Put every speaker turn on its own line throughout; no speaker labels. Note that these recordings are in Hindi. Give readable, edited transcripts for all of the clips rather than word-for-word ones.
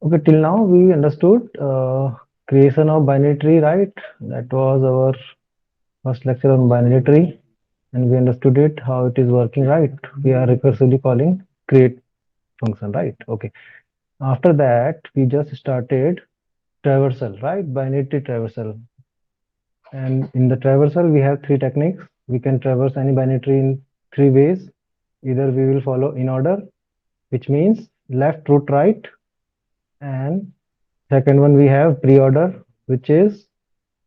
Okay, till now we understood creation of binary tree, right? That was our first lecture on binary tree, and we understood it how it is working, right? We are recursively calling create function, right? Okay. After that, we just started traversal, right? Binary tree traversal, and in the traversal we have three techniques. We can traverse any binary tree in three ways. Either we will follow in order, which means left, root, right, and second one we have pre-order, which is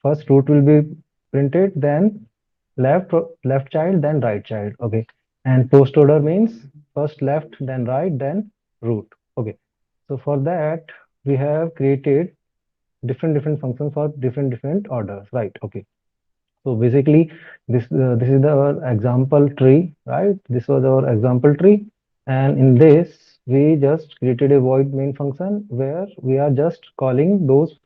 first root will be printed, then left child, then right child. Okay. And post order means first left, then right, then root. Okay. So for that we have created different functions for different orders, right? Okay. So basically this is our example tree, right? This was our example tree, and in this we just created a void main function where we are just calling those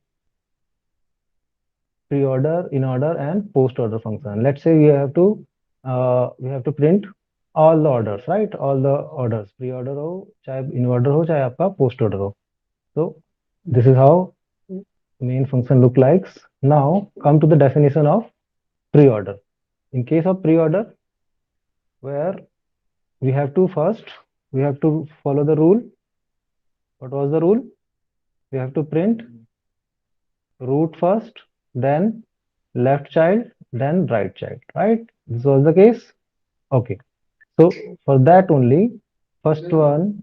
pre-order, in-order, and post-order function. Let's say we have to print all the orders, right? All the orders, pre-order हो, चाहे in-order हो, चाहे आपका post-order हो. So this is how main function look likes. Now come to the definition of pre-order. In case of pre-order, where we have to follow the rule. What was the rule? We have to print root first, then left child, then right child, right? This was the case. Okay. So for that only, first one,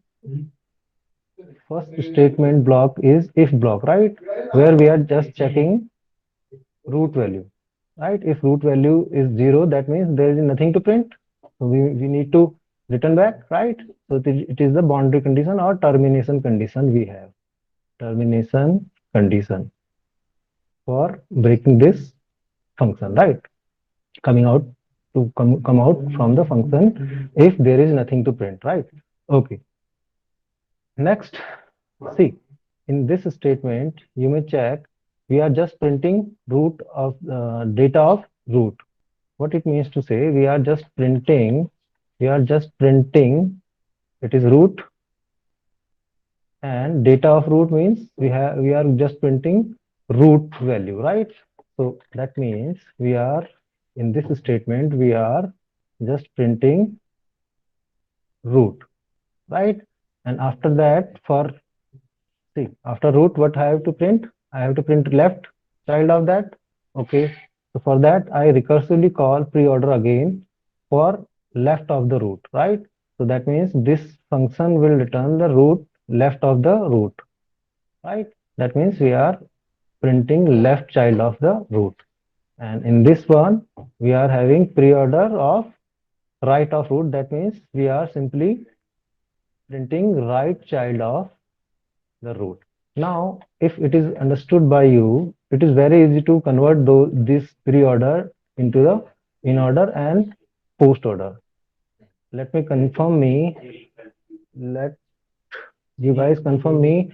first statement block is if block, right? Where we are just checking root value, right? If root value is 0, that means there is nothing to print. So we need to return back, right? So it is the boundary condition or termination condition we have. Termination condition for breaking this function, right? Coming out to come out from the function if there is nothing to print, right? Okay. Next, see, in this statement, you may check we are just printing root of data of root. What it means to say we are just printing it is root, and data of root means we are just printing root value, right? So that means we are in this statement we are just printing root, right? And after that, for see, after root, what I have to print? I have to print left child of that. Okay. So for that, I recursively call pre-order again for left of the root, right? So that means this function will return the root left of the root, right? That means we are printing left child of the root. And in this one, we are having pre-order of right of root. That means we are simply printing right child of the root. Now, if it is understood by you, it is very easy to convert this pre-order into the in order and post order. Let me confirm me. Let you guys confirm me.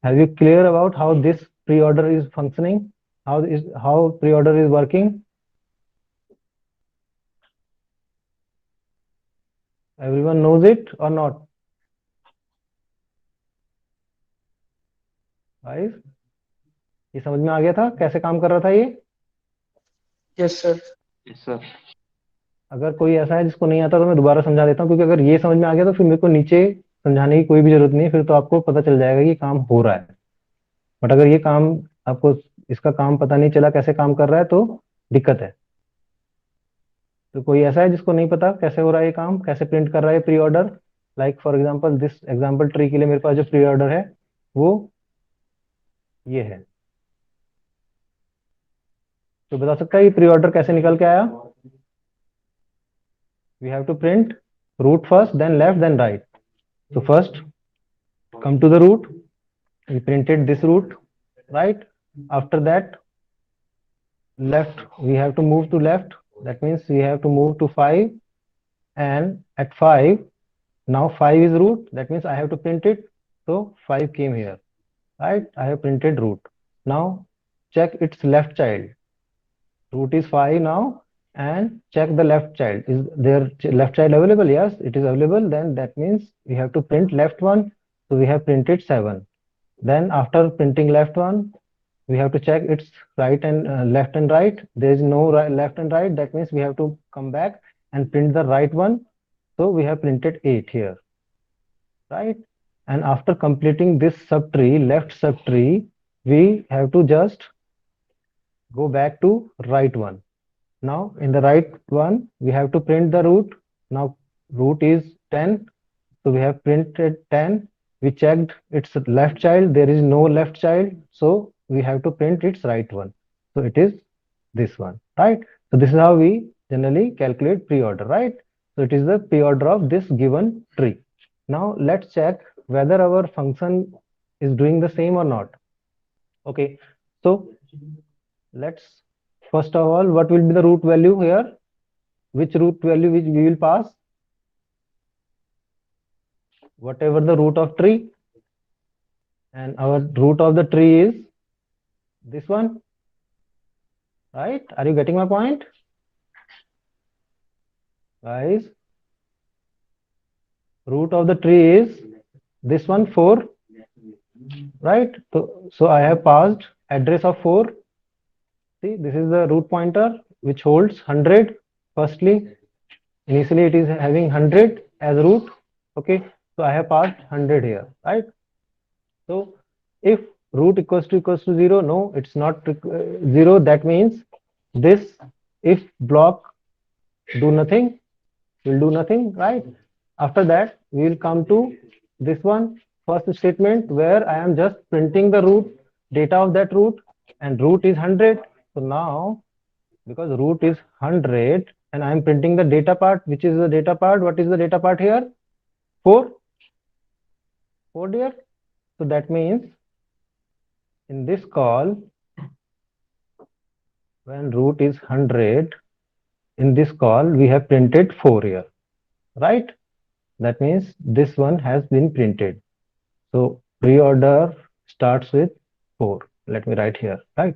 Have you clear about how this pre-order is functioning? How pre-order is working? Everyone knows it or not? Guys, ये समझ में आ गया था कैसे काम कर रहा था ये?
Yes, sir.
Yes, sir.
अगर कोई ऐसा है जिसको नहीं आता तो मैं दोबारा समझा देता हूँ, क्योंकि अगर ये समझ में आ गया तो फिर मेरे को नीचे समझाने की कोई भी जरूरत नहीं है, फिर तो आपको पता चल जाएगा कि काम हो रहा है. बट अगर ये काम आपको इसका काम पता नहीं चला कैसे काम कर रहा है तो दिक्कत है. तो कोई ऐसा है जिसको नहीं पता कैसे हो रहा है ये काम, कैसे प्रिंट कर रहा है pre order? Like for example this example tree के लिए मेरे पास जो प्री ऑर्डर है वो ये है. तो बता सकता है ये प्री ऑर्डर कैसे निकल के आया? We have to print root first, then left, then right. So first come to the root. We printed this root, right? After that, left, we have to move to left. That means we have to move to 5, and at 5, now 5 is root. That means I have to print it. So 5 came here, right? I have printed root. Now check its left child. Root is 5 now, and check the left child. Is there left child available? Yes, it is available. Then that means we have to print left one. So we have printed 7. Then after printing left one, we have to check its right and left and right. There is no left and right. That means we have to come back and print the right one. So we have printed 8 here, right? And after completing this subtree, left subtree, we have to just go back to right one. Now in the right one, we have to print the root. Now root is 10. So we have printed 10. We checked its left child. There is no left child. So we have to print its right one. So it is this one, right? So this is how we generally calculate pre-order, right? So it is the pre-order of this given tree. Now let's check whether our function is doing the same or not. Okay, so let's first of all, what will be the root value here? Which root value which we will pass? Whatever the root of tree, and our root of the tree is this one, right? Are you getting my point, guys? Root of the tree is this one, 4, right? So I have passed address of 4. See, this is the root pointer which holds 100. Firstly, initially it is having 100 as root. Okay, so I have passed 100 here, right? So if root equals to 0, no, it's not 0. That means this if block do nothing, will do nothing, right? After that, we will come to this one, first statement, where I am just printing the root, data of that root, and root is 100. So now, because root is 100, and I am printing the data part, which is the data part. What is the data part here? 4. 4, dear. So that means in this call, when root is 100, in this call, we have printed 4 here, right? That means this one has been printed. So pre-order starts with 4. Let me write here, right?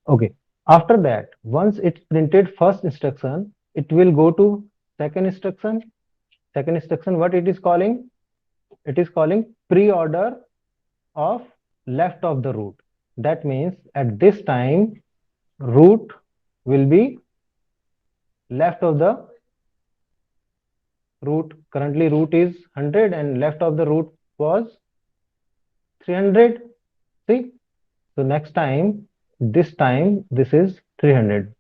Okay. After that, once it's printed first instruction, it will go to second instruction. Second instruction, what it is calling? It is calling pre-order of left of the root. That means at this time, root will be left of the root. Currently root is 100 and left of the root was 300. See, so next time, this time, this is 300,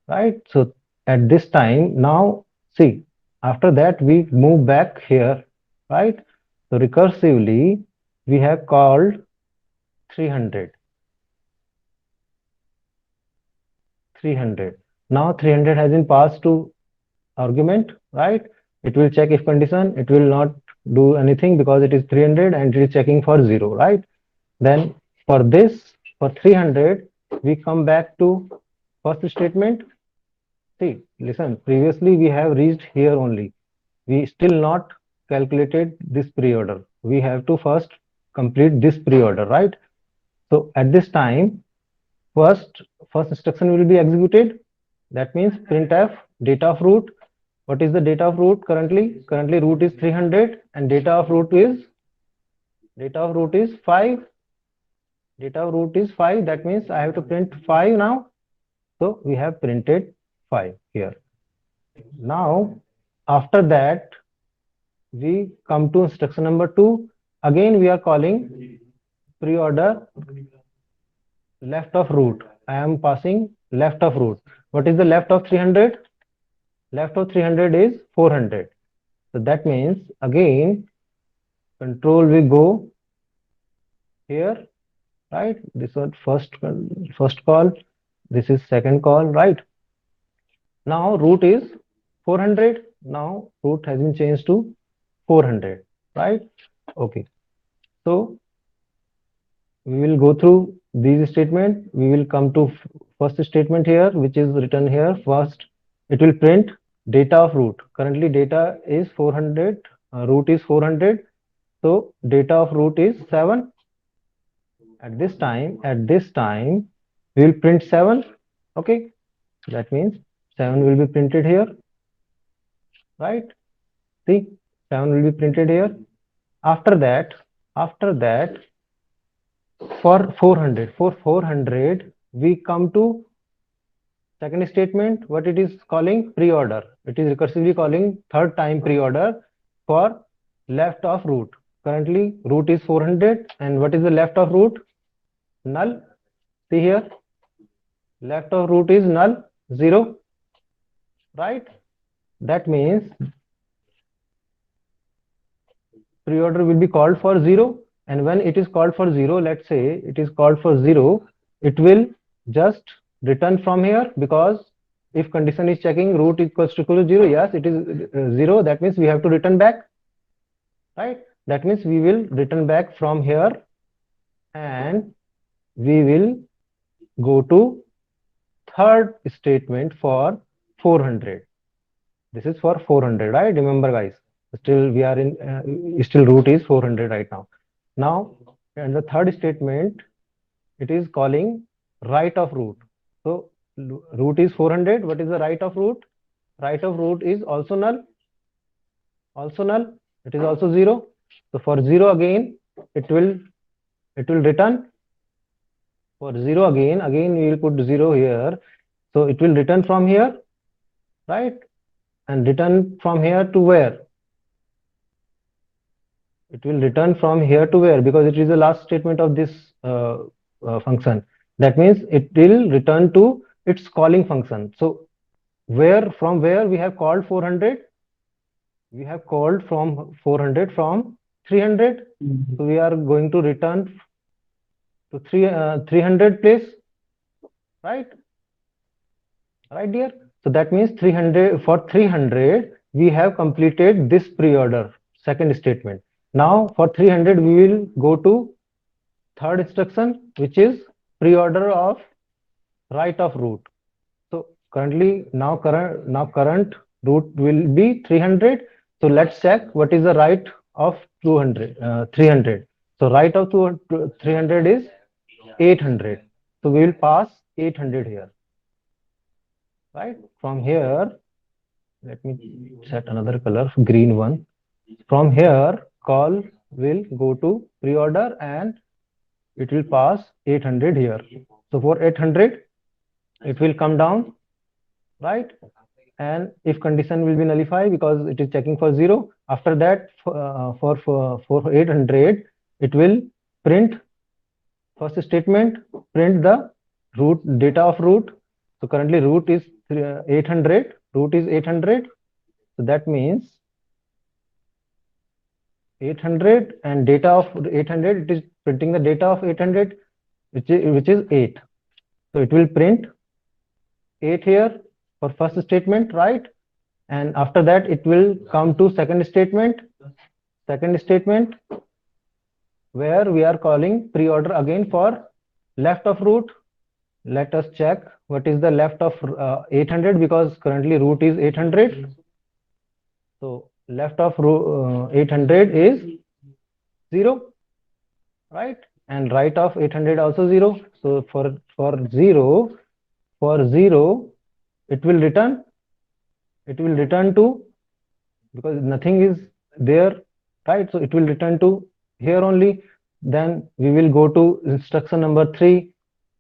right? So at this time, now see, after that, we move back here, right? So recursively, we have called 300, 300. Now 300 has been passed to argument, right? It will check if condition, it will not do anything because it is 300 and it is checking for 0, right? Then for this, for 300, we come back to first statement. See, listen, previously we have reached here only. We still not calculated this pre-order. We have to first complete this pre-order, right? So at this time, first instruction will be executed. That means printf data of root. What is the data of root currently? Currently root is 300 and data of root is 5. Data of root is 5. That means I have to print 5 now. So we have printed 5 here. Now, after that, we come to instruction number 2. Again, we are calling pre-order left of root. I am passing left of root. What is the left of 300? Left of 300 is 400. So that means again, control will go here, right? This was first call. This is second call, right? Now root is 400. Now root has been changed to 400, right? Okay. So we will go through these statement. We will come to first statement here, which is written here. First, it will print data of root. Currently data is 400, root is 400. So data of root is 7. At this time, we will print 7. Okay. That means 7 will be printed here, right? See, 7 will be printed here. After that, for 400, we come to second statement. What it is calling? Pre-order. It is recursively calling third time pre-order for left of root. Currently root is 400, and what is the left of root? Null. See here, left of root is null, 0, right? That means pre-order will be called for 0, and when it is called for 0, let's say it is called for 0, it will just return from here, because if condition is checking root equals to 0, yes, it is 0, that means we have to return back, right? That means we will return back from here, and we will go to third statement for 400. This is for 400, right? Remember, guys, still we are in still root is 400 right now. And the third statement, it is calling right of root. So root is 400. What is the right of root? Right of root is also null. It is also 0. So for 0 again, it will return. For 0 again we will put 0 here. So it will return from here, right? And return from here to where? It will return from here to where? Because it is the last statement of this function. That means it will return to its calling function. So from where we have called 400? We have called from 400 from 300. So we are going to return to 300 place, right? Right, dear? So that means 300, for 300, we have completed this pre-order, second statement. Now for 300, we will go to third instruction, which is pre-order of right of root. So currently, now current root will be 300. So let's check what is the right of 300. So right of 300 is 800. So we will pass 800 here. Right, from here, let me set another color, green one. From here, call will go to pre-order, and it will pass 800 here. So for 800, it will come down, right? And if condition will be nullified because it is checking for 0. After that, for 800, it will print first statement, print the root data of root. So currently root is 800. Root is 800. So that means 800 and data of 800. It is printing the data of 800, which is 8. So it will print 8 here for first statement, right? And after that, it will come to second statement. Second statement, where we are calling pre-order again for left of root. Let us check what is the left of 800, because currently root is 800. So left of 800 is 0, right? And right of 800 also 0. So for 0, it will return to, because nothing is there, right? So it will return to here only. Then we will go to instruction number 3,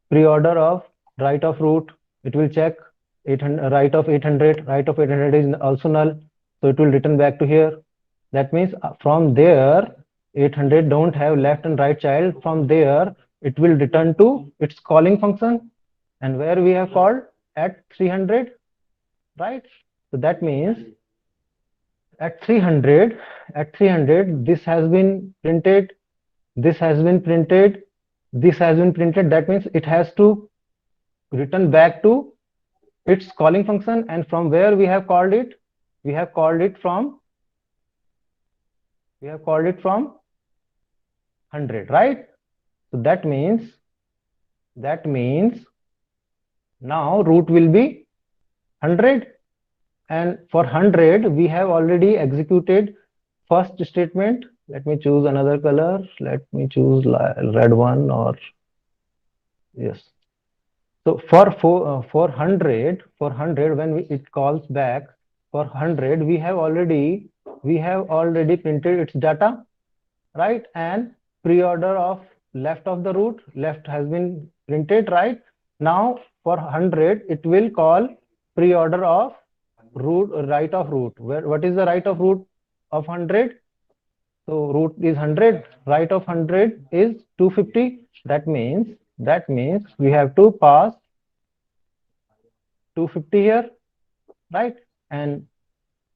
pre-order of right of root. It will check 800, right of 800. Right of 800 is also null, so it will return back to here. That means from there, 800 don't have left and right child. From there, it will return to its calling function, and where we have called at 300, right? So that means at 300, this has been printed, this has been printed, this has been printed. That means it has to return back to its calling function. And from where we have called it? We have called it from 100, right? So that means now root will be 100, and for 100 we have already executed first statement. Let me choose another color. Let me choose red one, or yes. So for 100, when it calls back for 100, we have already printed its data, right? And pre-order of left of the root, left has been printed, right? Now for 100, it will call pre-order of root, right of root. What is the right of root of 100? So root is 100, right of 100 is 250. That means we have to pass 250 here, right? And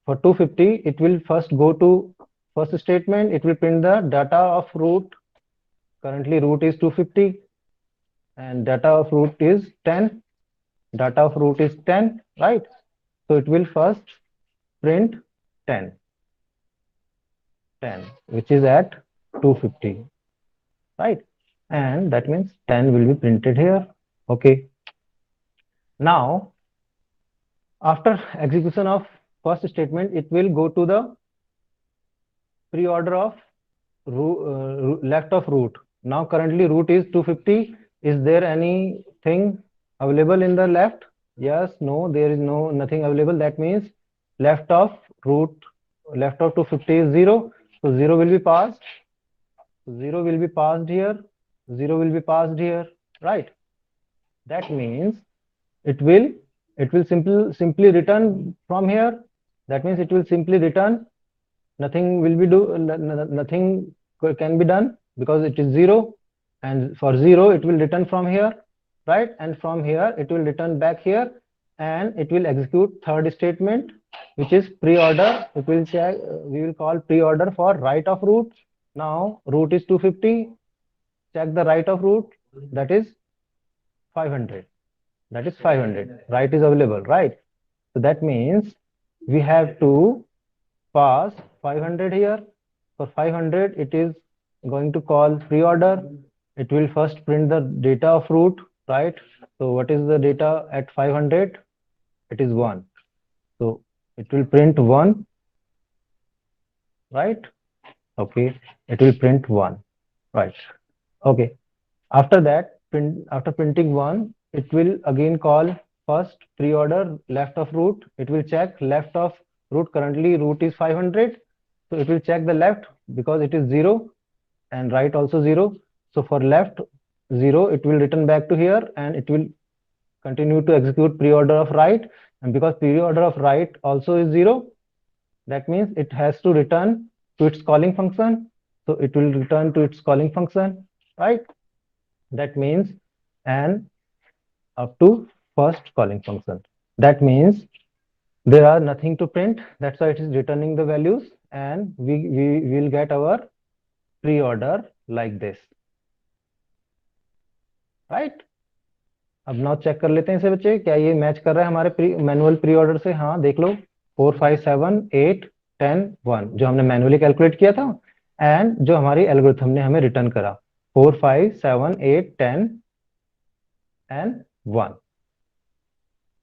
for 250, it will first go to first statement. It will print the data of root. Currently root is 250 and data of root is 10. Data of root is 10, right? So it will first print 10, which is at 250, right? And that means 10 will be printed here. Okay. Now, after execution of first statement, it will go to the pre-order of left of root. Now currently root is 250. Is there anything available in the left? Yes, no, there is nothing available. That means left of root, left of 250 is 0. So 0 will be passed. 0 will be passed here. 0 will be passed here, right? That means it will simply return from here. That means it will simply return. Nothing will be nothing can be done because it is 0, and for 0 it will return from here, right? And from here it will return back here, and it will execute third statement, which is pre-order. It will check, we will call pre-order for right of root. Now root is 250, check the right of root, that is 500. That is 500, right is available, right? So that means we have to pass 500 here. For 500, it is going to call pre-order. It will first print the data of root, right? So what is the data at 500? It is 1. So it will print 1, right? Okay, it will print 1, right? Okay. After that, after printing 1, it will again call first pre-order left of root. It will check left of root. Currently root is 500. So it will check the left because it is 0, and right also 0. So for left 0, it will return back to here, and it will continue to execute pre-order of right. And because pre-order of right also is 0, that means it has to return to its calling function. So it will return to its calling function, right? That means and up to first calling function. That means there are nothing to print. That's why it is returning the values, and we will get our pre-order like this, right? अब नाउ चेक कर लेते हैं इसे बच्चे, क्या ये मैच कर रहा है हमारे मैनुअल प्री ऑर्डर से? हाँ, देख लो, 4 5 7 8 10 1 जो हमने मैनुअली कैलकुलेट किया था, एंड जो हमारी एल्गोरिथम ने हमें रिटर्न करा 4 5 7 8 10 एंड 1,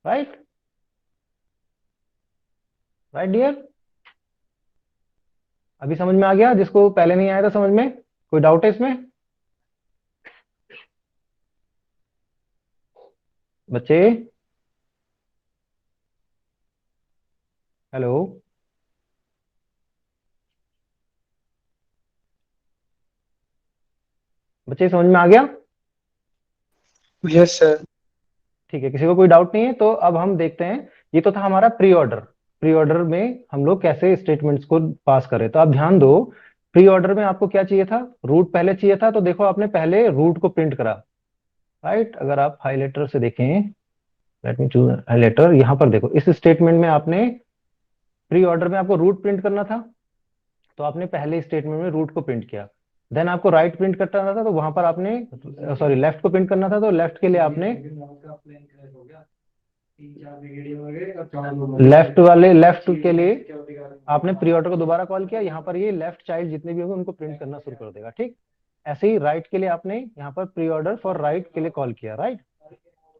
राइट? Right dear? अभी समझ में आ गया? जिसको पहले नहीं आया था समझ में, कोई डाउट है इसमें बच्चे? हेलो, बच्चे समझ में आ गया?
Yes sir.
ठीक है, किसी को कोई डाउट नहीं है? तो अब हम देखते हैं, ये तो था हमारा प्री ऑर्डर। प्री ऑर्डर में हम लोग कैसे स्टेटमेंट्स को पास करें। तो आप ध्यान दो, प्री ऑर्डर में आपको क्या चाहिए था? रूट पहले चाहिए था। तो देखो, आपने पहले रूट को प्रिंट करा, राइट? अगर आप हाईलाइटर से देखें, लेट मी चूज हाईलाइटर, यहां पर देखो, इस स्टेटमेंट में आपने प्री ऑर्डर में आपको रूट प्रिंट करना था, तो आपने पहले स्टेटमेंट में रूट को प्रिंट किया। देन आपको राइट प्रिंट करना था, तो वहां पर आपने सॉरी लेफ्ट को प्रिंट करना था, तो लेफ्ट के लिए आपने लेफ्ट के लिए आपने प्री ऑर्डर को दोबारा कॉल किया। यहाँ पर ये लेफ्ट चाइल्ड जितने भी होंगे उनको प्रिंट करना शुरू कर देगा, ठीक? ऐसे ही राइट के लिए आपने यहाँ पर प्री ऑर्डर फॉर राइट के लिए कॉल किया, राइट?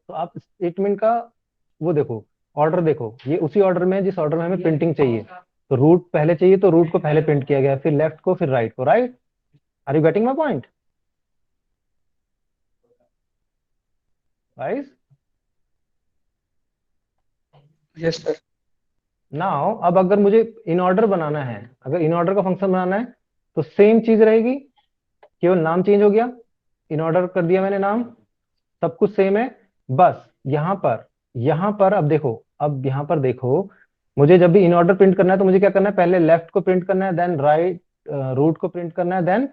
तो आप स्टेटमेंट का वो देखो, ऑर्डर देखो, ये उसी ऑर्डर में जिस ऑर्डर में हमें प्रिंटिंग चाहिए। तो रूट पहले चाहिए, तो रूट को पहले प्रिंट किया गया, फिर लेफ्ट को, फिर राइट को, right? Are you getting my point guys?
Yes sir.
Now अब अगर मुझे इन ऑर्डर बनाना है, अगर इन ऑर्डर का फंक्शन बनाना है, तो सेम चीज रहेगी, केवल नाम चेंज हो गया। इन ऑर्डर कर दिया मैंने नाम, सब कुछ सेम है। बस यहाँ पर अब यहाँ पर देखो, मुझे जब भी इन ऑर्डर प्रिंट करना है तो मुझे क्या करना है, पहले लेफ्ट को प्रिंट करना है, देन राइट, रूट को प्रिंट करना है, देन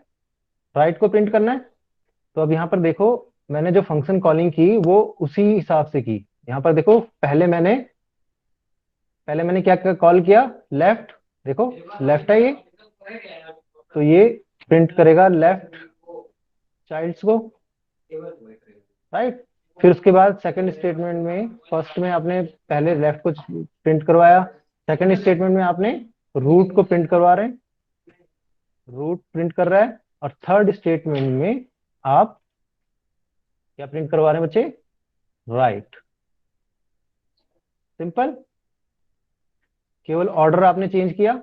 राइट को प्रिंट करना है। तो अब यहाँ पर देखो, मैंने जो फंक्शन कॉलिंग की वो उसी हिसाब से की। यहाँ पर देखो, पहले मैंने क्या कॉल किया, लेफ्ट। देखो लेफ्ट है ये, तो ये प्रिंट करेगा लेफ्ट चाइल्ड्स को, राइट। फिर उसके बाद सेकंड स्टेटमेंट में, फर्स्ट में आपने पहले लेफ्ट को प्रिंट करवाया, सेकंड स्टेटमेंट में आपने रूट को प्रिंट करवा रहे हैं, रूट प्रिंट कर रहा है, और थर्ड स्टेटमेंट में आप क्या प्रिंट करवा रहे हैं बच्चे, राइट। सिंपल, केवल ऑर्डर आपने चेंज किया,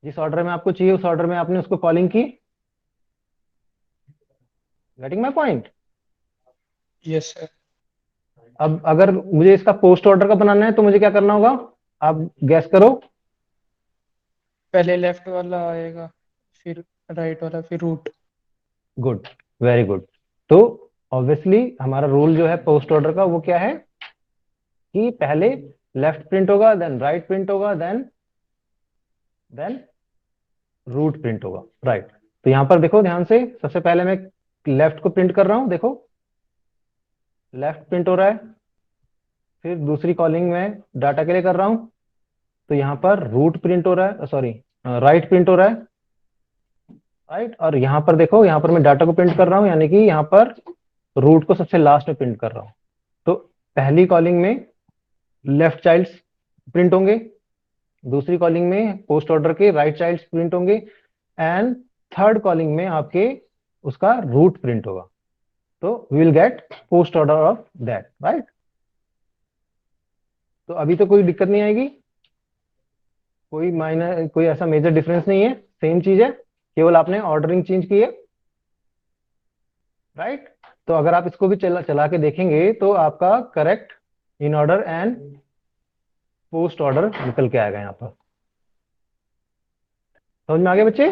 जिस ऑर्डर में आपको चाहिए उस ऑर्डर में आपने उसको कॉलिंग की। Getting my point?
Yes sir.
अब अगर मुझे इसका पोस्ट ऑर्डर का बनाना है तो मुझे क्या करना होगा, आप गैस करो।
पहले लेफ्ट वाला आएगा, फिर राइट वाला, फिर रूट।
Good, very good. तो ऑब्वियसली हमारा रूल जो है पोस्ट ऑर्डर का वो क्या है, कि पहले लेफ्ट प्रिंट होगा, देन राइट प्रिंट होगा, देन रूट प्रिंट होगा, राइट। तो यहां पर देखो ध्यान से, सबसे पहले मैं लेफ्ट को प्रिंट कर रहा हूं, देखो लेफ्ट प्रिंट हो रहा है। फिर दूसरी कॉलिंग में डाटा के लिए कर रहा हूं, तो यहाँ पर रूट प्रिंट हो रहा है, सॉरी राइट प्रिंट हो रहा है, राइट। और यहाँ पर देखो, यहाँ पर मैं डाटा को प्रिंट कर रहा हूँ, यानी कि यहाँ पर रूट को सबसे लास्ट में प्रिंट कर रहा हूँ। तो पहली कॉलिंग में लेफ्ट चाइल्ड्स प्रिंट होंगे, दूसरी कॉलिंग में पोस्ट ऑर्डर के राइट चाइल्ड्स प्रिंट होंगे, एंड थर्ड कॉलिंग में आपके उसका रूट प्रिंट होगा। तो we will get post order of that, right. तो अभी तो कोई दिक्कत नहीं आएगी, कोई ऐसा मेजर डिफरेंस नहीं है, सेम चीज है, केवल आपने ऑर्डरिंग चेंज की है, राइट। तो अगर आप इसको भी चला चला के देखेंगे तो आपका correct in order and post order निकल के आएगा यहाँ पर। समझ में आ गया बच्चे?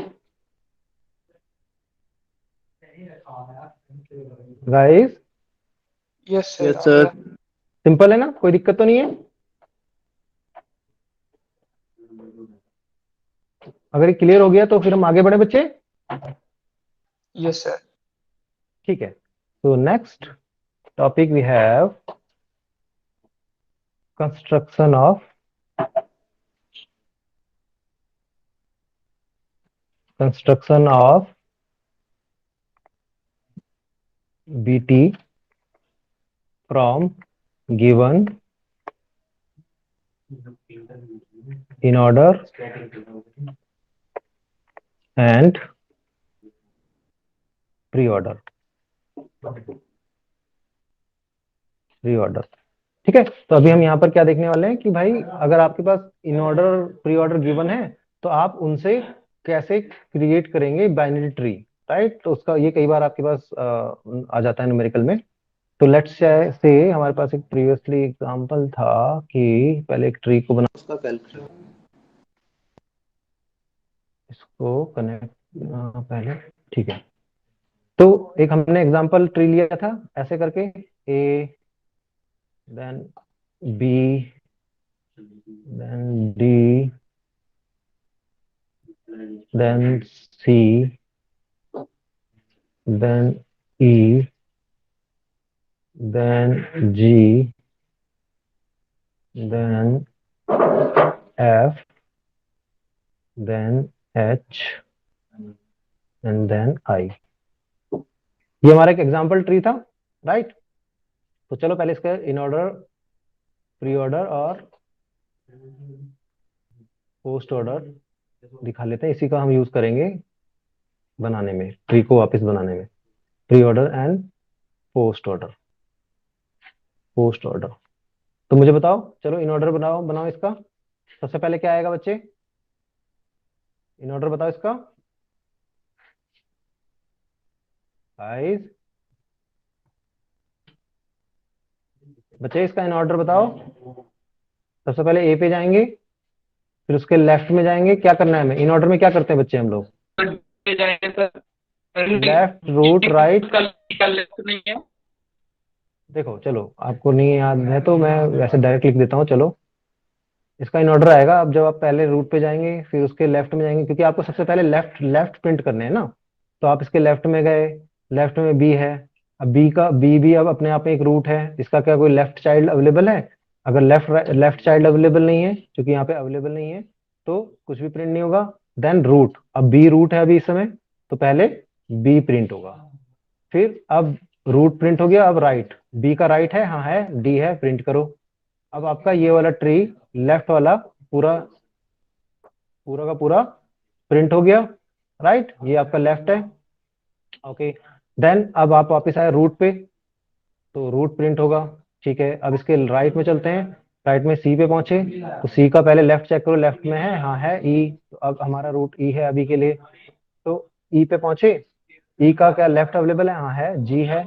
Guys,
yes
yes
sir.
Sir.
Simple है ना, कोई दिक्कत तो नहीं है? अगर ये क्लियर हो गया तो फिर हम आगे बढ़े बच्चे।
Yes sir.
ठीक है, तो next topic we have construction of BT from given in order and pre-order। ठीक है, तो अभी हम यहाँ पर क्या देखने वाले हैं कि भाई अगर आपके पास in order pre order given है तो आप उनसे कैसे क्रिएट करेंगे बाइनरी ट्री, राइट। तो उसका ये कई बार आपके पास आ जाता है न्यूमेरिकल में। तो लेट्स से हमारे पास एक प्रीवियसली एग्जांपल था कि पहले एक ट्री को बना,
उसका कैलकुलेट
इसको कनेक्ट पहले, ठीक है। तो एक हमने एग्जांपल ट्री लिया था ऐसे करके, A, then B, then D, then C, then E, then G, then F, then H, and then I। ये हमारा एक एग्जाम्पल ट्री था, राइट। तो चलो पहले इसका इन ऑर्डर, प्री ऑर्डर और पोस्ट ऑर्डर दिखा लेते हैं, इसी का हम यूज करेंगे बनाने में, ट्री को वापस बनाने में। Pre order and post order. तो मुझे बताओ, चलो इन ऑर्डर बनाओ बनाओ इसका। सबसे पहले क्या आएगा बच्चे, इन ऑर्डर बताओ इसका गाइस। बच्चे इसका इन ऑर्डर बताओ। सबसे पहले ए पे जाएंगे, फिर उसके लेफ्ट में जाएंगे। क्या करना है हमें, इन ऑर्डर में क्या करते हैं बच्चे हम लोग,
पे जाएंगे सर।
Left root right.
का लेफ्ट नहीं है।
देखो चलो, आपको नहीं याद है तो मैं वैसे डायरेक्ट लिख देता हूँ। चलो, इसका इन ऑर्डर आएगा। अब जब आप पहले रूट पे जाएंगे फिर उसके लेफ्ट में जाएंगे, क्योंकि आपको सबसे पहले लेफ्ट लेफ्ट प्रिंट करने हैं ना। तो आप इसके लेफ्ट में गए, लेफ्ट में बी है। अब बी का बी भी अब अपने आप में एक रूट है। इसका क्या कोई लेफ्ट चाइल्ड अवेलेबल है? अगर लेफ्ट लेफ्ट चाइल्ड अवेलेबल नहीं है, क्योंकि यहाँ पे अवेलेबल नहीं है, तो कुछ भी प्रिंट नहीं होगा। देन रूट, अब बी रूट है अभी इस समय, तो पहले बी प्रिंट होगा। फिर अब रूट प्रिंट हो गया, अब राइट, बी का राइट है, हाँ है, डी है, प्रिंट करो। अब आपका ये वाला ट्री लेफ्ट वाला पूरा पूरा का पूरा प्रिंट हो गया। राइट, ये आपका लेफ्ट है। ओके, देन अब आप वापस आए रूट पे, तो रूट प्रिंट होगा। ठीक है, अब इसके राइट में चलते हैं। राइट में सी पे पहुंचे, तो सी का पहले लेफ्ट चेक करो, लेफ्ट में है, हाँ है, ई। तो अब हमारा रूट ई है अभी के लिए। तो ई पे पहुंचे, ई का क्या लेफ्ट अवेलेबल है? हाँ है, जी है।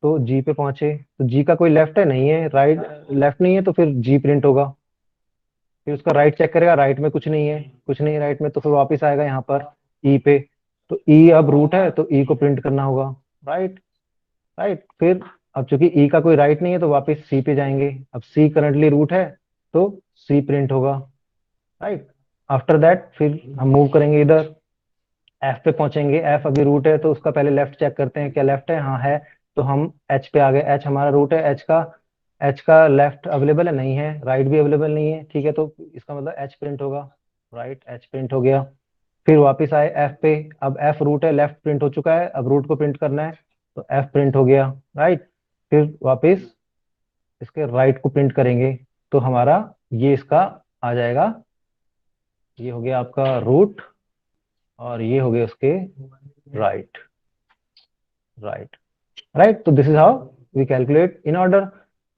तो जी पे पहुंचे, तो जी का कोई लेफ्ट है? नहीं है, राइट लेफ्ट नहीं है, तो फिर जी प्रिंट होगा। फिर उसका राइट चेक करेगा, राइट में कुछ नहीं है, कुछ नहीं राइट में, तो फिर वापस आएगा यहाँ पर ई पे। तो ई अब रूट है, तो ई को प्रिंट करना होगा। Right, right. फिर अब चूंकि ई का कोई राइट नहीं है, तो वापस सी पे जाएंगे। अब सी करंटली रूट है, तो सी प्रिंट होगा। राइट, आफ्टर दैट फिर हम मूव करेंगे इधर, एफ पे पहुंचेंगे। एफ अभी रूट है, तो उसका पहले लेफ्ट चेक करते हैं, क्या लेफ्ट है? हाँ है। तो हम एच पे आ गए, एच हमारा रूट है। एच का लेफ्ट अवेलेबल है? नहीं है, राइट भी अवेलेबल नहीं है। ठीक है, तो इसका मतलब एच प्रिंट होगा। राइट, एच प्रिंट हो गया। फिर वापस आए एफ पे, अब एफ रूट है, लेफ्ट प्रिंट हो चुका है, अब रूट को प्रिंट करना है, तो एफ प्रिंट हो गया। राइट, फिर वापस इसके राइट को प्रिंट करेंगे, तो हमारा ये इसका आ जाएगा। ये हो गया आपका रूट, और ये हो गए उसके राइट। Right, right. तो this is how we calculate in order.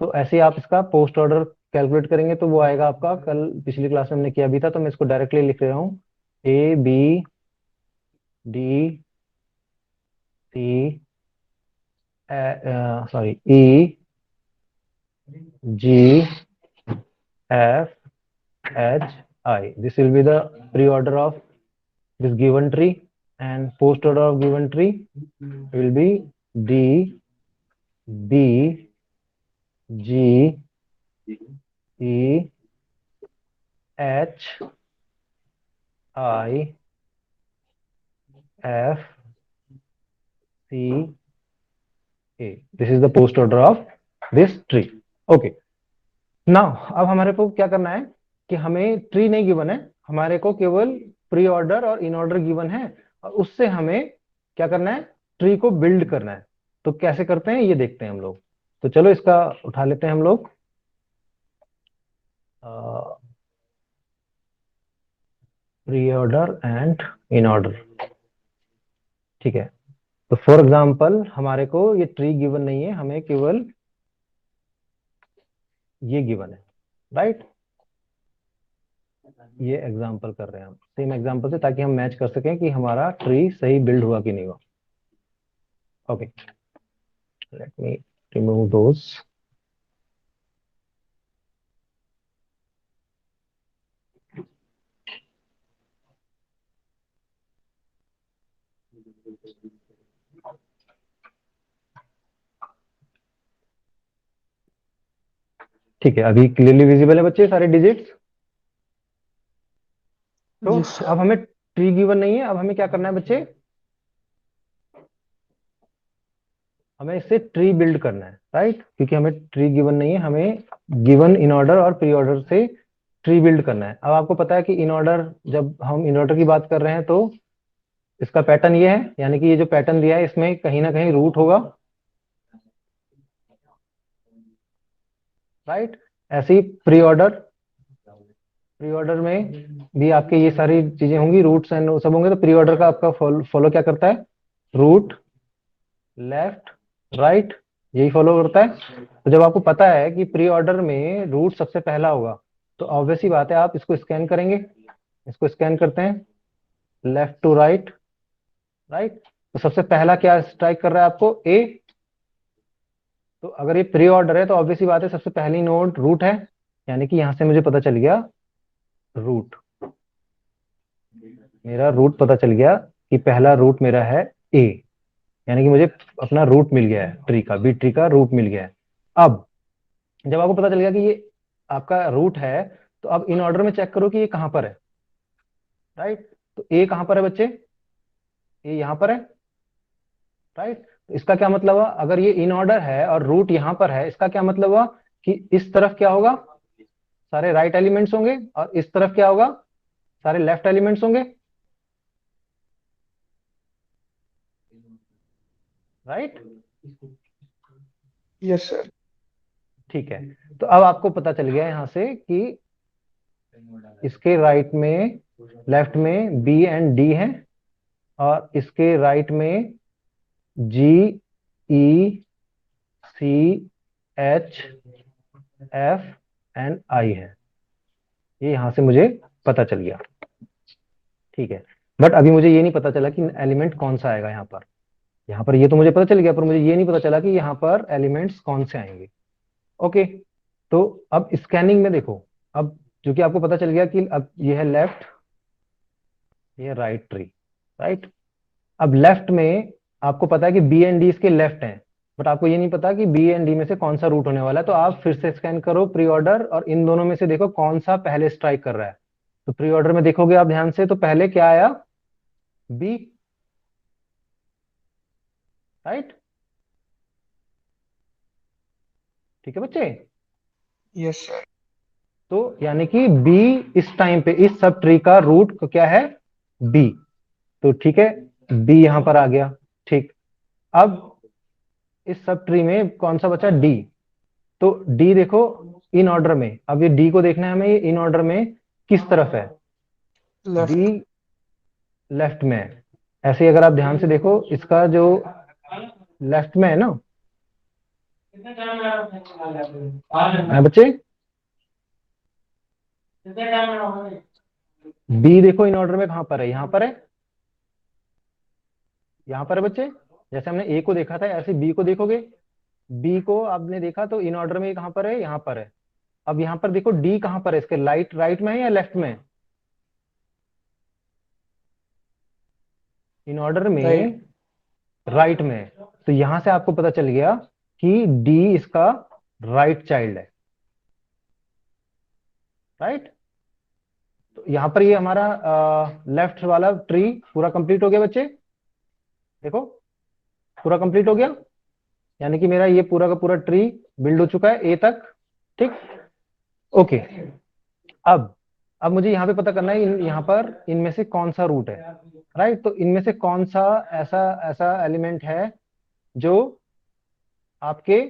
तो ऐसे ही आप इसका पोस्ट ऑर्डर कैलकुलेट करेंगे, तो वो आएगा आपका, कल पिछली क्लास में हमने किया भी था, तो मैं इसको डायरेक्टली लिख रहा हूँ। A B D C, sorry, E G F H I, this will be the pre order of this given tree, and post order of given tree will be D, B, G, E, H, I, F, C, A. This is the post order of this tree. Okay. Now, अब हमारे को क्या करना है कि हमें ट्री नहीं गिवन है, हमारे को केवल प्री ऑर्डर और इन ऑर्डर गिवन है, और उससे हमें क्या करना है? ट्री को बिल्ड करना है। तो कैसे करते हैं ये देखते हैं हम लोग। तो चलो इसका उठा लेते हैं हम लोग। Pre order and in order. ठीक है, तो फॉर एग्जांपल हमारे को ये ट्री गिवन नहीं है, हमें केवल ये गिवन है। राइट, ये एग्जांपल कर रहे हैं हम सेम एग्जांपल से, ताकि हम मैच कर सकें कि हमारा ट्री सही बिल्ड हुआ कि नहीं हुआ। ओके, लेट मी रिमूव दोस। ठीक है, अभी क्लियरली विजिबल है बच्चे सारे डिजिट्स? तो
यस सर।
अब हमें ट्री गिवन नहीं है, अब हमें क्या करना है बच्चे? हमें इससे ट्री बिल्ड करना है। राइट, क्योंकि हमें ट्री गिवन नहीं है, हमें गिवन इन ऑर्डर और प्री ऑर्डर से ट्री बिल्ड करना है। अब आपको पता है कि इन ऑर्डर, जब हम इन ऑर्डर की बात कर रहे हैं, तो इसका पैटर्न ये है, यानी कि ये जो पैटर्न दिया है इसमें कहीं ना कहीं रूट होगा। राइट, ऐसे ही प्री ऑर्डर में भी आपके ये सारी चीजें होंगी, रूट्स एंड सब होंगे। तो प्री ऑर्डर का आपका फॉलो क्या करता है? रूट, लेफ्ट, राइट, यही फॉलो करता है। तो जब आपको पता है कि प्री ऑर्डर में रूट सबसे पहला होगा, तो ऑब्वियस ही बात है आप इसको स्कैन करेंगे। इसको स्कैन करते हैं, लेफ्ट टू राइट। राइट, तो सबसे पहला क्या स्ट्राइक कर रहा है आपको? ए। तो अगर ये प्री ऑर्डर है, तो ऑब्वियस ही बात है सबसे पहली नोड रूट है, यानी कि यहां से मुझे पता चल गया रूट, मेरा रूट पता चल गया कि पहला रूट मेरा है ए, यानी कि मुझे अपना रूट मिल गया है ट्री का, बी ट्री का रूट मिल गया है। अब जब आपको पता चल गया कि ये आपका रूट है, तो अब इन ऑर्डर में चेक करो कि ये कहां पर है, राइट। तो ए कहां पर है बच्चे, ए यहां पर है, राइट। तो इसका क्या मतलब हुआ, अगर ये इन ऑर्डर है और रूट यहां पर है, इसका क्या मतलब हुआ कि इस तरफ क्या होगा, सारे राइट एलिमेंट्स होंगे, और इस तरफ क्या होगा, सारे लेफ्ट एलिमेंट्स होंगे, राइट।
Yes sir.
ठीक है, तो अब आपको पता चल गया यहां से कि इसके राइट में, लेफ्ट में बी एंड डी है, और इसके राइट में जी, ई, सी, एच, एफ एंड आई है। ये यहां से मुझे पता चल गया, ठीक है। बट अभी मुझे ये नहीं पता चला कि एलिमेंट कौन सा आएगा यहाँ पर। यहाँ पर ये तो मुझे पता चल गया, पर मुझे ये नहीं पता चला कि यहाँ पर एलिमेंट्स कौन से आएंगे। ओके, तो अब स्कैनिंग में देखो, अब क्योंकि आपको पता चल गया कि अब ये है लेफ्ट, ये है राइट ट्री, राइट। अब लेफ्ट में आपको पता है कि बी एंड डी इसके लेफ्ट हैं, बट आपको ये नहीं पता कि बी एंड डी में से कौन सा रूट होने वाला है। तो आप फिर से स्कैन करो प्री ऑर्डर, और इन दोनों में से देखो कौन सा पहले स्ट्राइक कर रहा है। तो प्री ऑर्डर में देखोगे आप ध्यान से, तो पहले क्या आया, बी, राइट। ठीक है बच्चे,
यस सर।
तो यानी कि बी इस टाइम पे इस सब ट्री का रूट क्या है, बी। तो ठीक है, बी यहां पर आ गया, ठीक। अब इस सब ट्री में कौन सा बचा, डी। तो डी देखो इन ऑर्डर में, अब ये डी को देखना है हमें, ये इन ऑर्डर में किस तरफ है, डी
लेफ्ट।
लेफ्ट में है। ऐसे ही अगर आप ध्यान से देखो, इसका जो लेफ्ट में है ना, है बच्चे, बी देखो इन ऑर्डर में कहां पर है, यहां पर है, यहां पर है बच्चे। जैसे हमने ए को देखा था, ऐसे बी को देखोगे, बी को आपने देखा तो इन ऑर्डर में कहां पर है, यहां पर है। अब यहां पर देखो डी कहां पर है, इसके राइट राइट में है या लेफ्ट में है, इन ऑर्डर
राइट।
में राइट में है। तो यहां से आपको पता चल गया कि डी इसका राइट चाइल्ड है, राइट। तो यहां पर ये हमारा लेफ्ट वाला ट्री पूरा कंप्लीट हो गया बच्चे, देखो पूरा कंप्लीट हो गया, यानी कि मेरा ये पूरा का पूरा ट्री बिल्ड हो चुका है ए तक, ठीक। ओके, अब अब मुझे यहाँ पे पता करना है यहाँ पर इनमें से कौन सा रूट है, राइट। तो इनमें से कौन सा ऐसा ऐसा एलिमेंट है जो आपके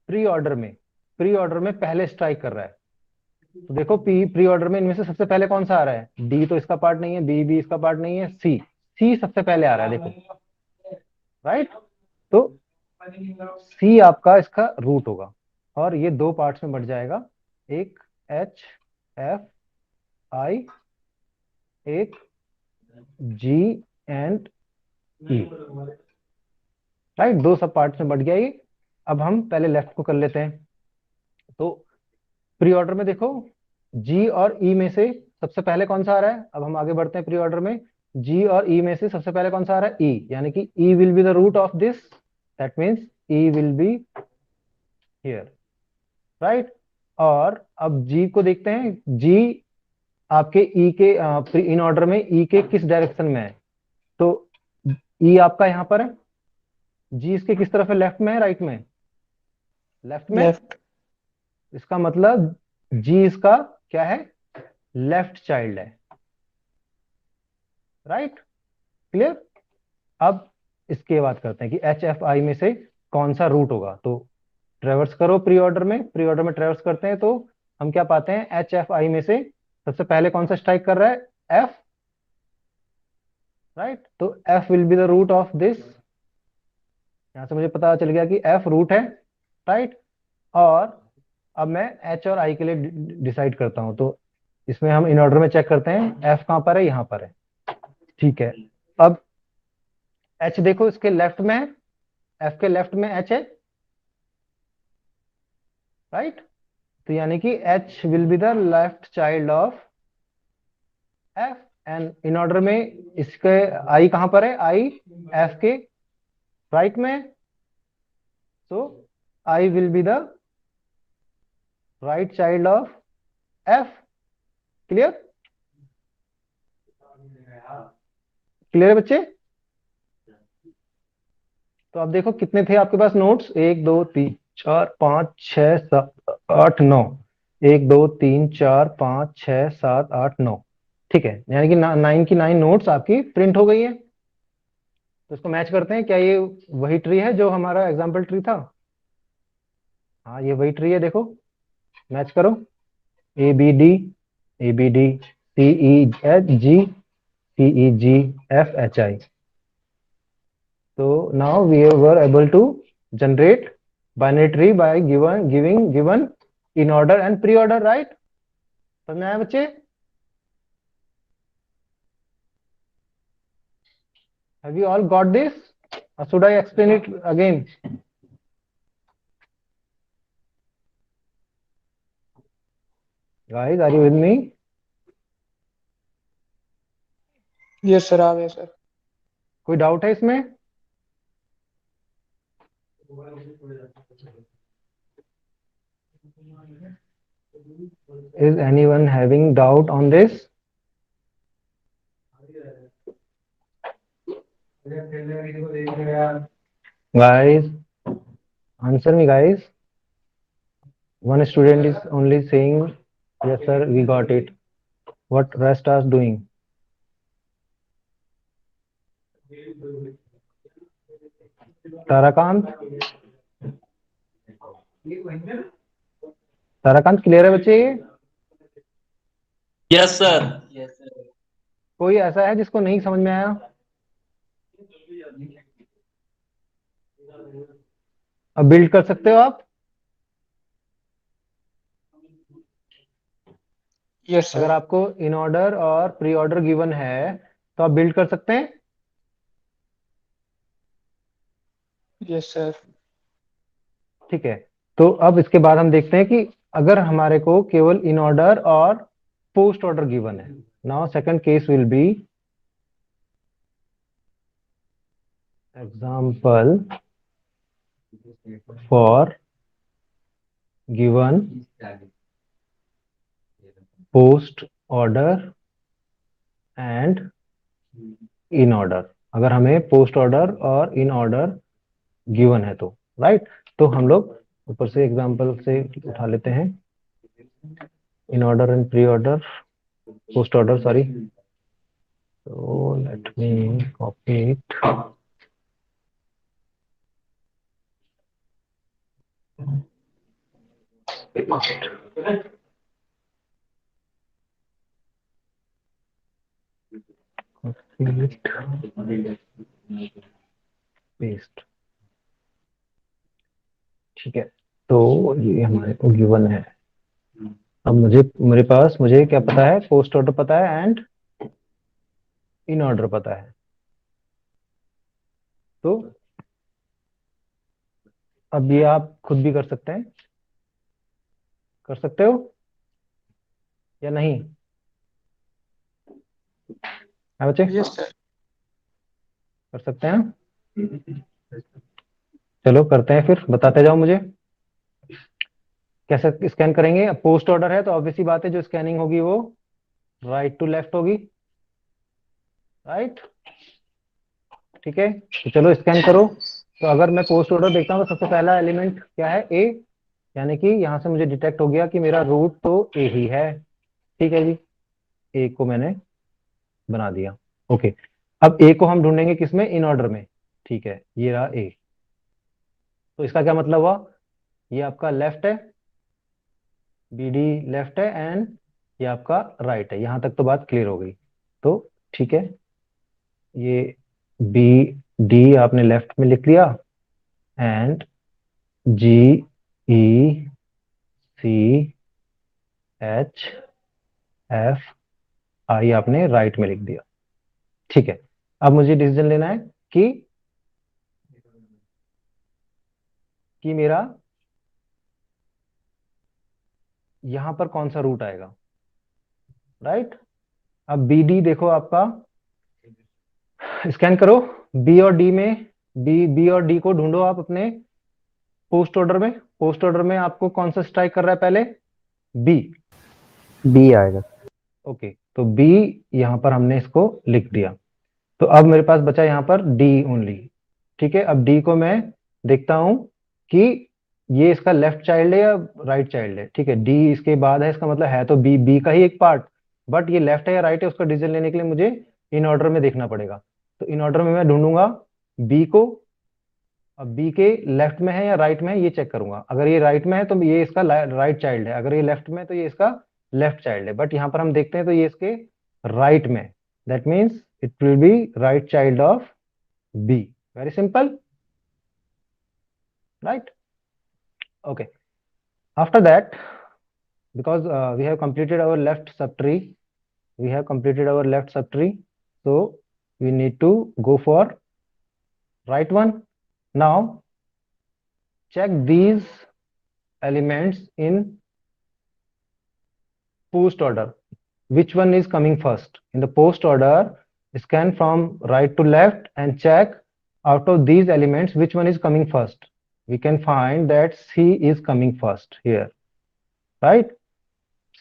प्री ऑर्डर में पहले स्ट्राइक कर रहा है। तो देखो प्री ऑर्डर में इनमें से सबसे पहले कौन सा आ रहा है, डी तो इसका पार्ट नहीं है, बी भी इसका पार्ट नहीं है, सी, सी सबसे पहले आ रहा है देखो, राइट। तो सी आपका इसका रूट होगा, और ये दो पार्ट्स में बढ़ जाएगा, एक एच एफ आई, एक जी एंड ई, राइट। दो सब पार्ट्स में बढ़ गया ये। अब हम पहले लेफ्ट को कर लेते हैं। तो प्री ऑर्डर में देखो, जी और ई में से सबसे पहले कौन सा आ रहा है, अब हम आगे बढ़ते हैं प्री ऑर्डर में। जी और ई में से सबसे पहले कौन सा आ रहा है, ई, यानी कि E will be the root of this, that means E will be here, right. और अब जी को देखते हैं, जी आपके ई के इन ऑर्डर में ई के किस डायरेक्शन में है। तो ई आपका यहां पर है, जी इसके किस तरफ है, लेफ्ट में है राइट में, लेफ्ट में।
लेफ्ट।
इसका मतलब जी इसका क्या है, लेफ्ट चाइल्ड है, राइट, क्लियर। अब इसके बात करते हैं कि एच एफ आई में से कौन सा रूट होगा। तो ट्रेवर्स करो प्री ऑर्डर में ट्रेवर्स करते हैं, तो हम क्या पाते हैं, एच एफ आई में से सबसे पहले कौन सा स्ट्राइक कर रहा है, एफ, राइट। तो F will be the root of this, यहां से मुझे पता चल गया कि एफ रूट है, राइट। और अब मैं एच और आई के लिए डिसाइड करता हूं, तो इसमें हम इन ऑर्डर में चेक करते हैं, एफ कहां पर है, यहां पर है, ठीक है। अब एच देखो इसके लेफ्ट में है, एफ के लेफ्ट में एच है, राइट। तो यानी कि H will be the left child of F, and in order में इसके आई कहां पर है, आई एफ के राइट में, so I will be the right child of F. Clear, clear है बच्चे? तो आप देखो कितने थे आपके पास नोट्स, 1 2 3 4 5 6 7 8 9, 1 2 3 4 5 6 7 8 9। ठीक है, यानी कि 9 की 9 नोट्स आपकी प्रिंट हो गई है। तो इसको मैच करते हैं, क्या ये वही ट्री है जो हमारा एग्जाम्पल ट्री था? हाँ ये वही ट्री है, देखो मैच करो, ABD, ABD, CEG, CEG, FHI। So now we were able to generate binary tree by giving given in order and pre-order, right? समझ में आया बच्चे? Have you all got this? Or should I explain it again? Guys, are you with me?
Yes sir, आ गए सर।
कोई डाउट है इसमें? Is anyone having doubt on this? Guys, answer me, guys. One student is only saying, yes, sir, we got it. What rest are doing? Tarakant, Tarakant clear है बच्चे?
Yes sir.
कोई ऐसा है जिसको नहीं समझ में आया? अब बिल्ड कर सकते हो आप?
यस
अगर
सर।
आपको इन ऑर्डर और प्री ऑर्डर गिवन है तो आप बिल्ड कर सकते हैं?
Yes sir.
ठीक है, तो अब इसके बाद हम देखते हैं कि अगर हमारे को केवल इन ऑर्डर और पोस्ट ऑर्डर गिवन है। Now second case will be example for given post order and in order. अगर हमें पोस्ट ऑर्डर और इन ऑर्डर गिवन है तो राइट, तो हम लोग ऊपर से एग्जांपल से उठा लेते हैं, in order and pre order, post order sorry. so let me copy it, paste. ठीक है, तो ये हमारे को गिवन है। अब मेरे पास मुझे क्या पता है, पोस्ट ऑर्डर पता है एंड इन ऑर्डर पता है। तो अब ये आप खुद भी कर सकते हैं, कर सकते हो या नहीं? हाँ बच्चे,
यस सर।
कर सकते हैं? चलो करते हैं, फिर बताते जाओ मुझे कैसे स्कैन करेंगे। अब पोस्ट ऑर्डर है तो ऑब्वियसली बात है, जो स्कैनिंग होगी वो राइट टू लेफ्ट होगी, राइट? ठीक है, तो चलो स्कैन करो। तो अगर मैं पोस्ट ऑर्डर देखता हूँ तो सबसे पहला एलिमेंट क्या है, ए, यानी कि यहां से मुझे डिटेक्ट हो गया कि मेरा रूट तो ए ही है। ठीक है जी, ए को मैंने बना दिया। ओके, अब ए को हम ढूंढेंगे किसमें, इन ऑर्डर में। ठीक है, ये रहा ए। तो इसका क्या मतलब हुआ, ये आपका लेफ्ट है, BD लेफ्ट है एंड ये आपका राइट है। यहां तक तो बात क्लियर हो गई। तो ठीक है, ये BD आपने लेफ्ट में लिख लिया एंड GECHI आपने राइट में लिख दिया। ठीक है, अब मुझे डिसीजन लेना है कि मेरा यहां पर कौन सा रूट आएगा, राइट? अब बी डी देखो आपका, स्कैन करो बी और डी में, बी और डी को ढूंढो आप अपने पोस्ट ऑर्डर में। पोस्ट ऑर्डर में आपको कौन सा स्ट्राइक कर रहा है पहले? बी।
बी आएगा।
ओके, तो बी यहां पर हमने इसको लिख दिया। तो अब मेरे पास बचा यहाँ पर डी ओनली। ठीक है, अब डी को मैं देखता हूं कि ये इसका लेफ्ट चाइल्ड है या राइट चाइल्ड है। ठीक है, डी इसके बाद है, इसका मतलब है तो बी, बी का ही एक पार्ट, बट ये लेफ्ट है या राइट है उसका डिसीजन लेने के लिए मुझे इन ऑर्डर में देखना पड़ेगा। तो इन ऑर्डर में मैं ढूंढूंगा बी को। अब बी के लेफ्ट में है या राइट में है ये चेक करूंगा। अगर ये राइट में है तो ये इसका राइट चाइल्ड है, अगर ये लेफ्ट में है तो ये इसका लेफ्ट चाइल्ड है। बट यहाँ पर हम देखते हैं तो ये इसके राइट में, that means it will be right child of B. Very simple, right? Okay. After that, because we have completed our left subtree, so we need to go for right one. Now, check these elements in post order. Which one is coming first? In the post order, scan from right to left and check out of these elements which one is coming first. We can find that C is coming first here, right?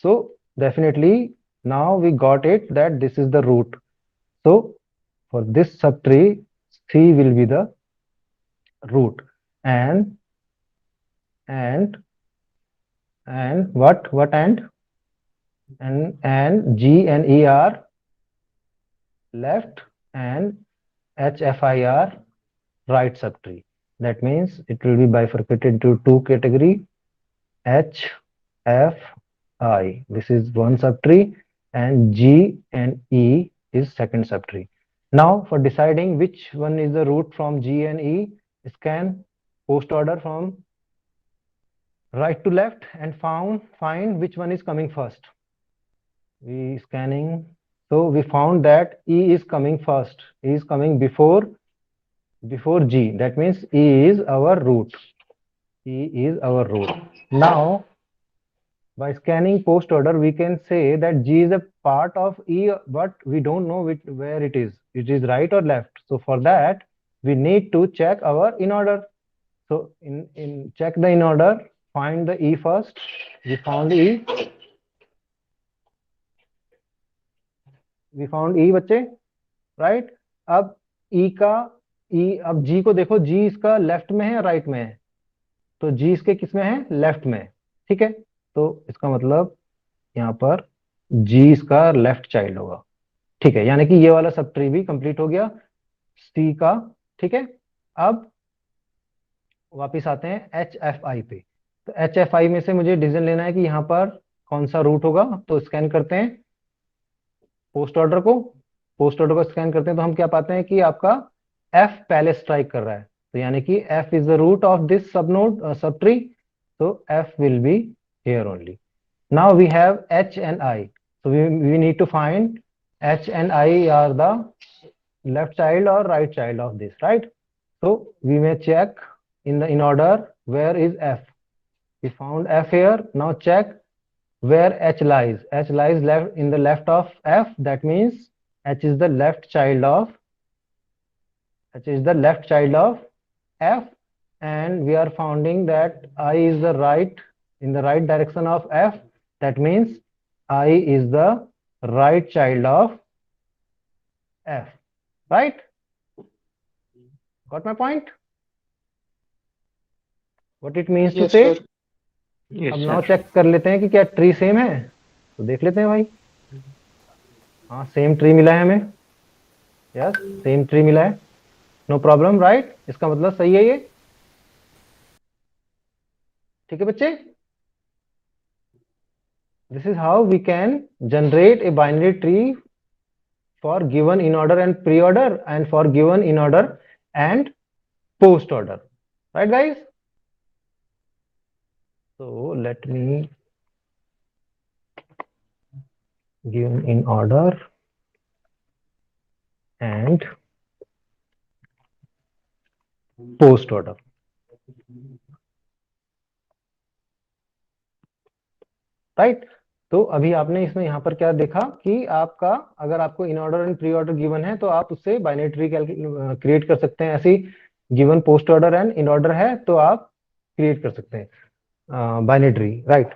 So definitely now we got it that this is the root. So for this subtree, C will be the root, and what and G and E are left and HFI are right subtree. That means it will be bifurcated into two category, H, F, I. This is one subtree, and G and E is second subtree. Now for deciding which one is the root from G and E, scan post order from right to left and find which one is coming first. We scanning, so we found that E is coming first. E is coming before G. That means E is our root. E is our root. Now by scanning post order, we can say that G is a part of E, but we don't know where it is. It is right or left. So for that, we need to check our in order. So in check the in order, find the E first. We found E. We found E बच्चे, right? अब E का अब G को देखो, G इसका लेफ्ट में है या राइट में है? तो G इसके किस में है? लेफ्ट में। ठीक है, तो इसका मतलब यहाँ पर G इसका लेफ्ट चाइल्ड होगा। ठीक है, यानी कि ये वाला सब ट्री भी कंप्लीट हो गया C का। ठीक है, अब वापिस आते हैं HFI पे। तो HFI में से मुझे डिसीजन लेना है कि यहाँ पर कौन सा रूट होगा। तो स्कैन करते हैं पोस्ट ऑर्डर को। पोस्ट ऑर्डर को स्कैन करते हैं तो हम क्या पाते हैं कि आपका F पहले स्ट्राइक कर रहा है, तो यानी कि F is the root of this sub node sub tree. तो F will be here only. Now we have H and I. So we need to find H and I are the left child or right child of this, right? So we may check in order where is F. We found F here. Now check where H lies. H lies left in the left of F. That means H is the left child of F, and we are finding that I is the right in the right direction of F. That means I is the right child of F, right? Got my point? What it means to
Yes,
say?
sir.
Yes
अब नाउ
सर।
चेक कर लेते हैं कि क्या ट्री सेम है। तो देख लेते हैं भाई। हाँ, सेम ट्री मिला है हमें। यस, सेम ट्री मिला है, नो प्रॉब्लम, राइट? इसका मतलब सही है ये। ठीक है बच्चे, this is how we can generate a binary tree for given in order and pre-order, and for given in order and post order, right guys? So let me give in order and post order. Right? तो अभी आपने इसमें यहाँ पर क्या देखा कि आपका अगर आपको in order and pre order given है तो आप उससे बाइनरी ट्री क्रिएट कर सकते हैं। ऐसे given post order and in order है तो आप क्रिएट कर सकते हैं बाइनरी ट्री, राइट।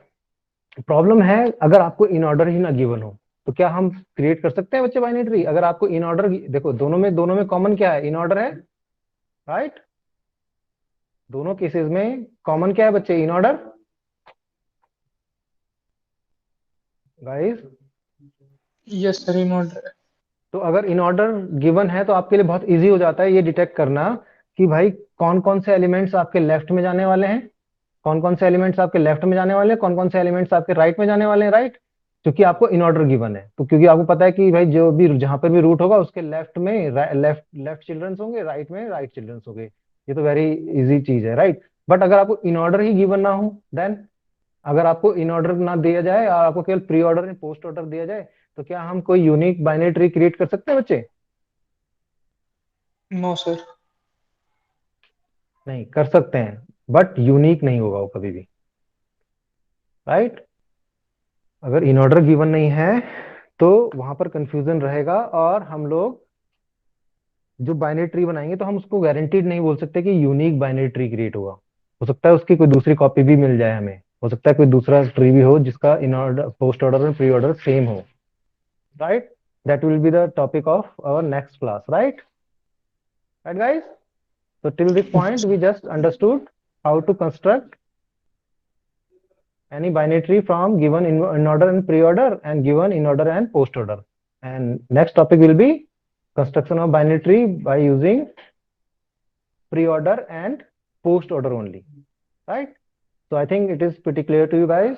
प्रॉब्लम है अगर आपको इन ऑर्डर ही ना गिवन हो तो क्या हम क्रिएट कर सकते हैं बच्चे बाइनरी ट्री? अगर आपको इन ऑर्डर, देखो दोनों में कॉमन क्या है? इन ऑर्डर है, राइट। दोनों केसेस में कॉमन क्या है बच्चे? In order, guys.
Yes sir, in order है।
तो अगर इन ऑर्डर गिवन है तो आपके लिए बहुत इजी हो जाता है ये डिटेक्ट करना कि भाई कौन कौन से एलिमेंट्स आपके लेफ्ट में जाने वाले हैं, कौन कौन से एलिमेंट्स आपके लेफ्ट में जाने वाले हैं, कौन कौन से एलिमेंट्स आपके राइट में जाने वाले हैं, राइट। क्योंकि आपको इन ऑर्डर गिवन है तो क्योंकि आपको पता है कि भाई जो भी जहां पर भी रूट होगा उसके लेफ्ट में लेफ्ट लेफ्ट चिल्ड्रंस होंगे, राइट में राइट चिल्ड्रंस होंगे। ये तो वेरी इजी चीज है, राइट। बट अगर आपको इन ऑर्डर ही गिवन ना हो देन, अगर आपको इन ऑर्डर ना दिया जाए और आपको केवल प्री ऑर्डर या पोस्ट ऑर्डर दिया जाए तो क्या हम कोई यूनिक बाइनरी ट्री क्रिएट कर सकते हैं बच्चे?
No sir.
नहीं कर सकते हैं बट यूनिक नहीं होगा वो कभी भी, राइट। अगर इन ऑर्डर गिवन नहीं है तो वहां पर कंफ्यूजन रहेगा और हम लोग जो बाइनरी ट्री बनाएंगे तो हम उसको गारंटीड नहीं बोल सकते कि यूनिक बाइनरी ट्री क्रिएट होगा। हो सकता है उसकी कोई दूसरी कॉपी भी मिल जाए हमें, हो सकता है कोई दूसरा ट्री भी हो जिसका इन ऑर्डर पोस्ट ऑर्डर और प्री ऑर्डर सेम हो, right? That will be the topic of our next class, right? Right, guys? So till this point, we just understood how to construct any binary tree from given in order and pre-order and given in order and post-order. And next topic will be construction of binary tree by using pre-order and post-order only, right? So I think it is pretty clear to you guys.